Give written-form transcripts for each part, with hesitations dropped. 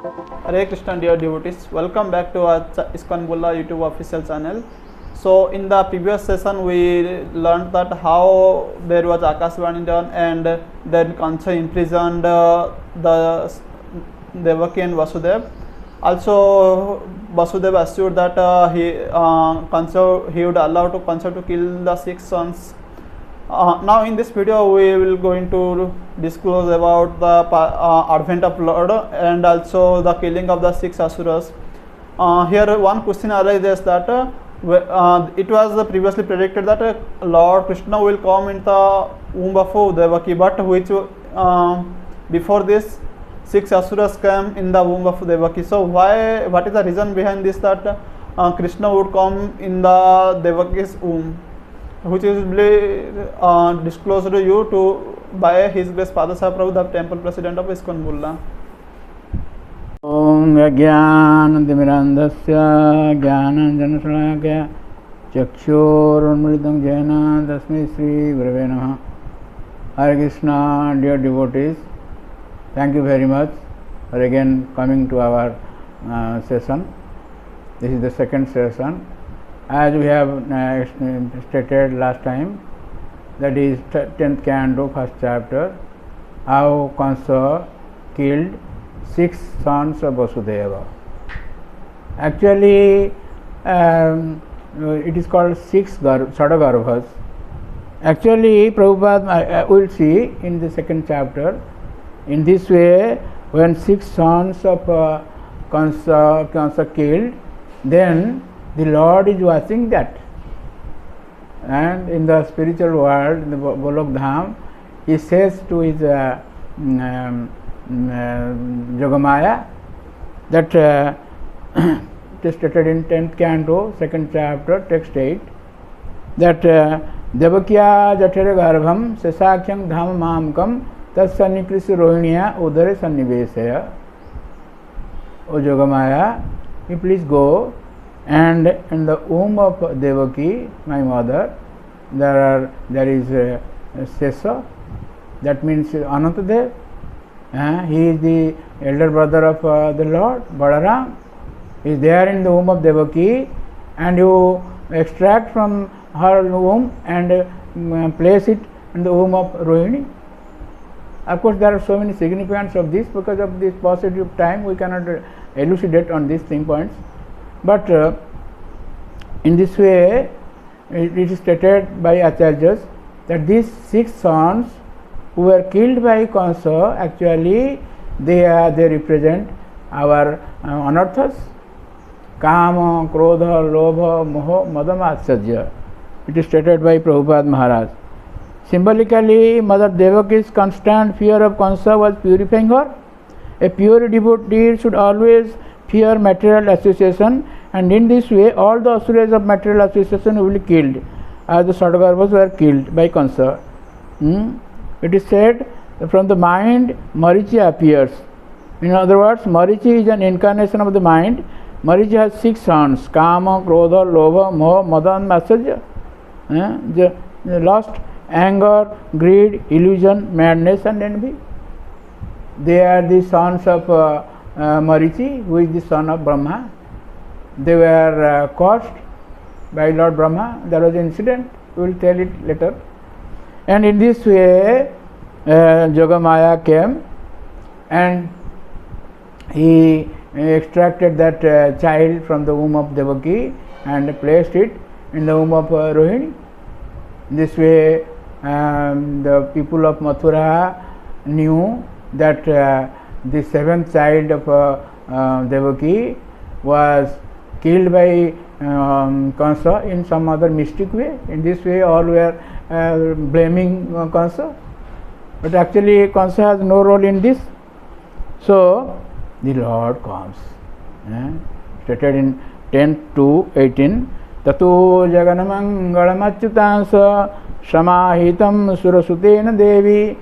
Hare Krishna, dear devotees, welcome back to our ISKCON Bulla YouTube official channel. So in the previous session we learned that how there was Akashvani done, and then Kansa imprisoned the Devaki and Vasudeva. Also Vasudeva assured that he would allow to Kansa to kill the 6 sons. Now in this video we will going to disclose about the advent of Lord and also the killing of the 6 asuras. Here one question arises that it was previously predicted that Lord Krishna will come in the womb of Devaki, but which before this 6 asuras came in the womb of Devaki. So what is the reason behind this, that Krishna would come in the Devaki's womb, which is disclosed to you by His Grace Padaseva Prabhu, the temple president of ISKCON Bulla. Om Jnanatimirandasya Jnananjanasalakaya Chakshurunmilitam Jena Tasmai Sri Gurave Namaha. Hare Krishna, dear devotees, thank you very much for again coming to our session. This is the second session. As we have stated last time, that is 10th canto, first chapter, how Kansa killed 6 sons of Vasudeva. Actually, it is called 6 Sadagarbhas. Actually, Prabhupada will see in the second chapter, in this way, when 6 sons of Kansa killed, then the Lord is watching that. And in the spiritual world, in the Golok Dham, he says to his Yogamaya that it is stated in 10th canto, 2nd chapter, text 8, that Devakya Jatara Garbham Sesakhyam Dham Mamkam Tat Sannikrisi Rohiniya Udare Sannivesaya. O Yogamaya, you please go, and in the womb of Devaki, my mother, there is Sesa, that means Anantadev. He is the elder brother of the Lord, Balaram. He is there in the womb of Devaki, and you extract from her womb and place it in the womb of Rohini. Of course, there are so many significance of this. Because of this paucity of time, we cannot elucidate on these thing points. But in this way, it is stated by Acharyas that these 6 sons who were killed by Kansa, actually they represent our anarthas, Kama, Krodha, Lobha, Moha, Madam, Atsajya. It is stated by Prabhupada Maharaj. Symbolically, Mother Devaki's constant fear of Kansa was purifying her. A pure devotee should always fear material association, and in this way all the asuras of material association will be killed, as the Sadagarbhas were killed by Kansa. It is said that from the mind Marichi appears. In other words, Marichi is an incarnation of the mind. Marichi has 6 sons: Kama, Krodha, Lobha, Moha, Mada and Matsarya. The lust, anger, greed, illusion, madness and envy. They are the sons of Marichi, who is the son of Brahma. They were caused by Lord Brahma. There was an incident, we will tell it later. And in this way, Yogamaya came and he extracted that child from the womb of Devaki and placed it in the womb of Rohini. In this way, the people of Mathura knew that the 7th child of Devaki was killed by Kansa in some other mystic way. In this way, all were blaming Kansa, but actually Kansa has no role in this. So the Lord comes, stated in 10:2-18. Tato Jaganamangalamatchutansa Samahitam Surasutena Devi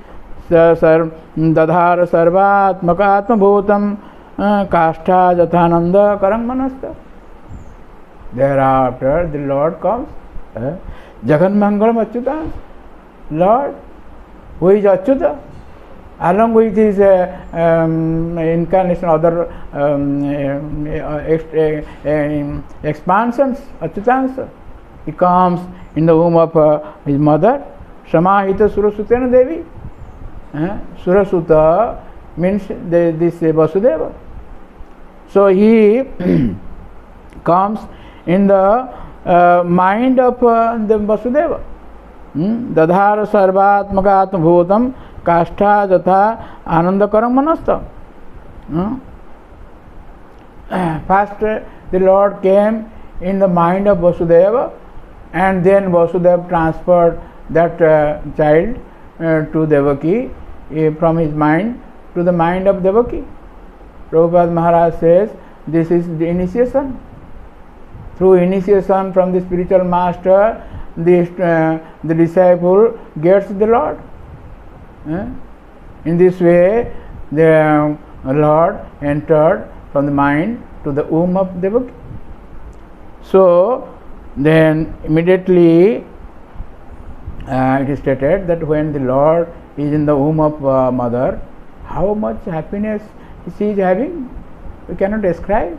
Dadhara Sarvatmaka Bhutam Kastha Jathananda Karammanasta. Thereafter the Lord comes, Jagan Mangalam Achyuta, Lord, who is Achyuta, along with his incarnation, other expansions, Achyutansa. He comes in the womb of his mother, Samahita Surasutena Devi. Surasuta means this Vasudeva. So he comes in the mind of the Vasudeva. Dadhara sarvatmakat bhutam kastha jatha anandakaram manasta. First the Lord came in the mind of Vasudeva, and then Vasudeva transferred that child to Devaki, from his mind to the mind of Devaki. Prabhupada Maharaj says this is the initiation. Through initiation from the spiritual master, the disciple gets the Lord. In this way, the Lord entered from the mind to the womb of Devaki. So then immediately it is stated that when the Lord is in the womb of mother, how much happiness she is having, we cannot describe.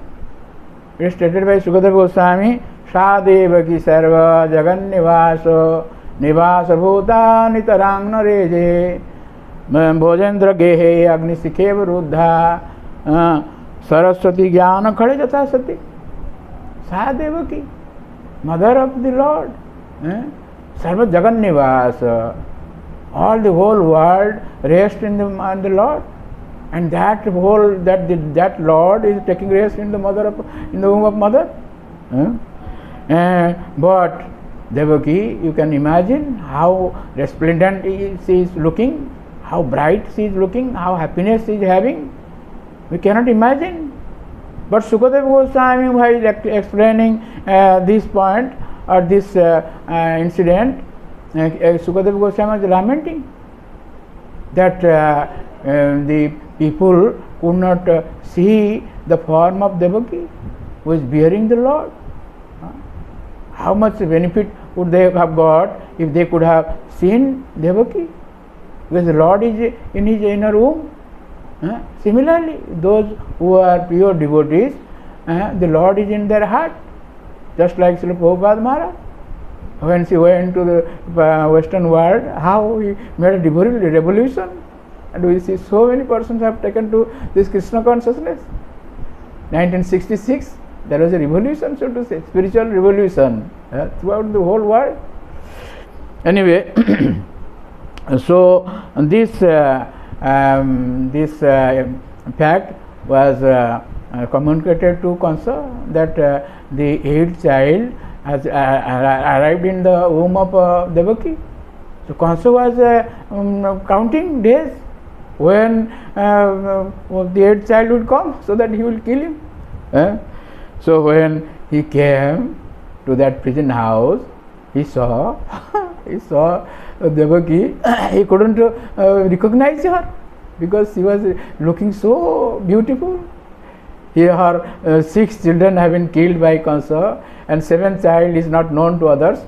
It is stated by Sukadeva Goswami, Sa Devaki Sarva Jagan Nivaso Nivasa Bhuta Nitarang Nareje Bhojendra Gehe Agni Sikheva Ruddha Saraswati Jnana Khade Jata Sati. Sa Devaki, mother of the Lord. Sarva Jagan Nivasa. All the whole world rests in the Lord, and that Lord is taking rest in the womb of mother. But Devaki, you can imagine how resplendent she is looking, how bright she is looking, how happiness she is having. We cannot imagine. But Sukadeva Goswami, while explaining this point or this incident, Sukadeva Goswami was lamenting that the people could not see the form of Devaki who is bearing the Lord. How much benefit would they have got if they could have seen Devaki? Because the Lord is in his inner womb. Similarly, those who are pure devotees, the Lord is in their heart, just like Srila Prabhupada Maharaj. When she went to the Western world, how he made a revolution, and we see so many persons have taken to this Krishna consciousness. 1966, there was a revolution, so to say, spiritual revolution throughout the whole world. Anyway, so this fact was communicated to Kansa, that the 8th child has arrived in the womb of Devaki. So Kansa was counting days when the 8th child would come, so that he will kill him. So when he came to that prison house, he saw Devaki. He couldn't recognize her because she was looking so beautiful. Her 6 children have been killed by Kansa, and 7th child is not known to others.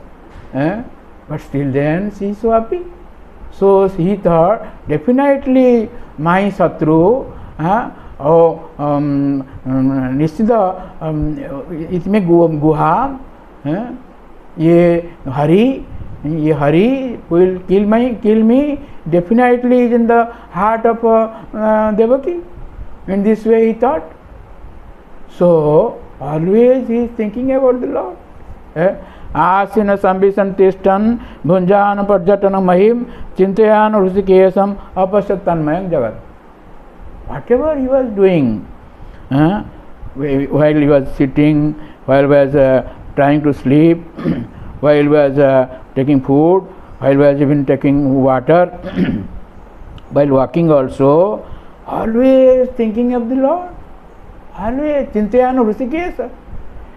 But still then she is so happy. So he thought, definitely my Satru, निश्चित इसमें गुहा ये Hari will kill me, definitely is in the heart of Devaki. In this way he thought. So always he is thinking about the Lord. Asina Sambisan Tistan Bhunjana Parjatana Mahim Chintayan Rusikesam Apasatan Mayang Jagat. Whatever he was doing, while he was sitting, while he was trying to sleep, while he was taking food, while he was even taking water, while walking also, always thinking of the Lord, always Chintayana Rusikesa,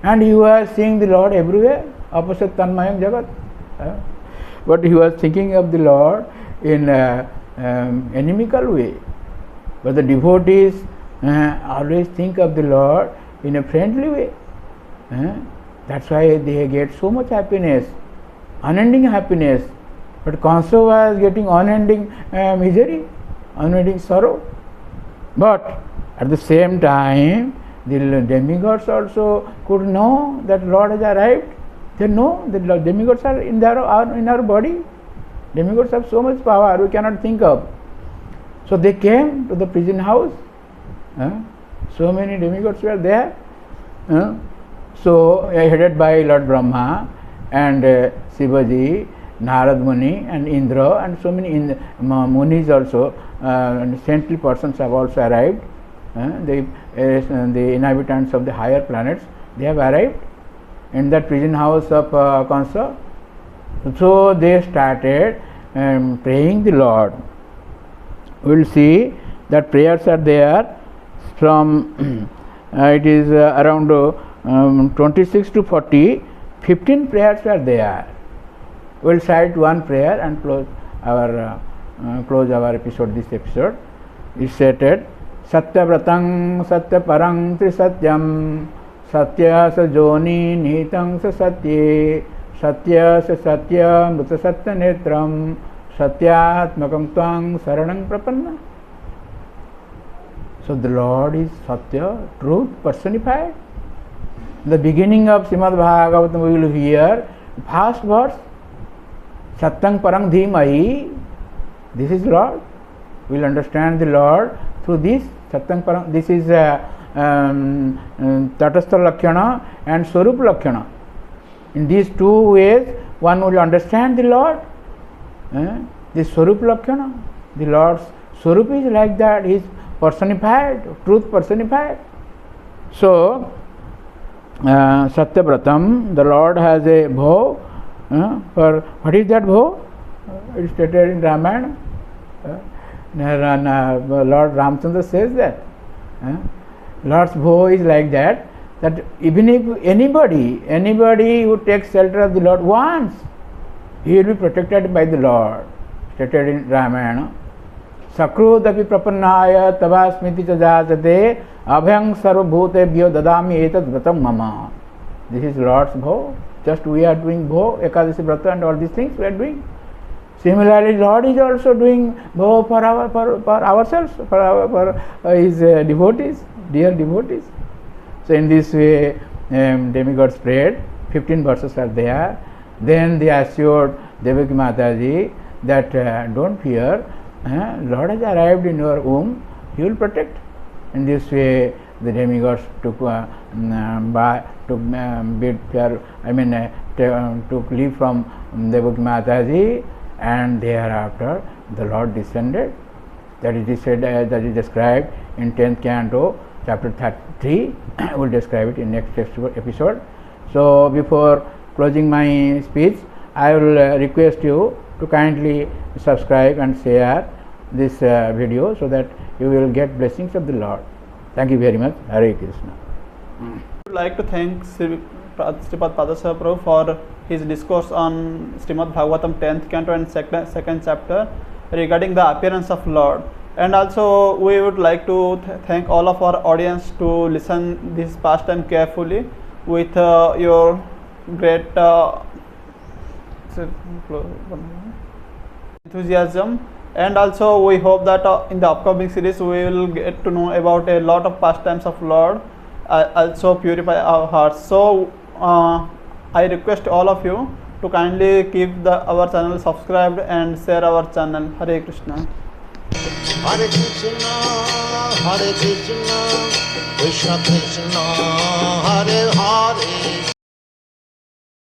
and he was seeing the Lord everywhere, opposite Tanmayam Jagat. But he was thinking of the Lord in inimical way. But the devotees always think of the Lord in a friendly way. That's why they get so much happiness, unending happiness. But Kansa was getting unending misery. unending sorrow. But at the same time, the demigods also could know that Lord has arrived. They know that demigods are in our body. Demigods have so much power we cannot think of. So they came to the prison house. So many demigods were there. So headed by Lord Brahma and Shivaji, Narad Muni and Indra and so many Munis also, and saintly persons have also arrived. The inhabitants of the higher planets, they have arrived in that prison house of Kansa. So they started praying the Lord. We will see that prayers are there from it is around 26 to 40, 15 prayers are there. We will cite one prayer and close our episode. This episode is stated: Satyavratang Satyaparang Trisatyam Satya Sajoni Nitang Satye Satya Satya Mృత Satya Netram Satyatmakam Tvang Saranang Prapanna. So the Lord is Satya, truth personified. The beginning of Srimad Bhagavatam we will hear first verse, Satyang Parang Dhimahi. This is Lord. We will understand the Lord through this Satyang Parang. This is Tatastha Lakshana and Swarup Lakshana. In these two ways, one will understand the Lord. The Swarup Lakshana, the Lord's Swarup is like that. He is personified, truth personified. So, Satyabratam, the Lord has a bho. For what is that bho? It is stated in Ramayana. Lord Ramchandra says that. Lord's bho is like that. That even if anybody who takes shelter of the Lord once, he will be protected by the Lord. Stated in Ramayana. Sakrudapi prapannaya tavasmiti chajajate abhyang sarvabhutebhyo dadami etat vratam mama. This is Lord's bho. Just we are doing bho, Ekadasi Vrata and all these things we are doing. Similarly, Lord is also doing bho for ourselves, for his devotees, dear devotees. So in this way, demigods prayed. 15 verses are there. Then they assured Devaki Mataji that don't fear, Lord has arrived in your womb, he will protect. In this way, the demigods took leave from Devaki Mataji, and thereafter the Lord descended. That is described in 10th canto, chapter 33. I will describe it in next episode. So before closing my speech, I will request you to kindly subscribe and share this video so that you will get blessings of the Lord. Thank you very much. Hare Krishna. I would like to thank Srimad Padaseva Prabhu for his discourse on Srimad Bhagavatam 10th canto and second chapter regarding the appearance of Lord. And also we would like to thank all of our audience to listen this pastime carefully with your great enthusiasm. And also we hope that in the upcoming series we will get to know about a lot of pastimes of Lord, also purify our hearts. So I request all of you to kindly keep our channel subscribed and share our channel. Hare Krishna. Hare Krishna, Krishna Krishna, Hare Hare.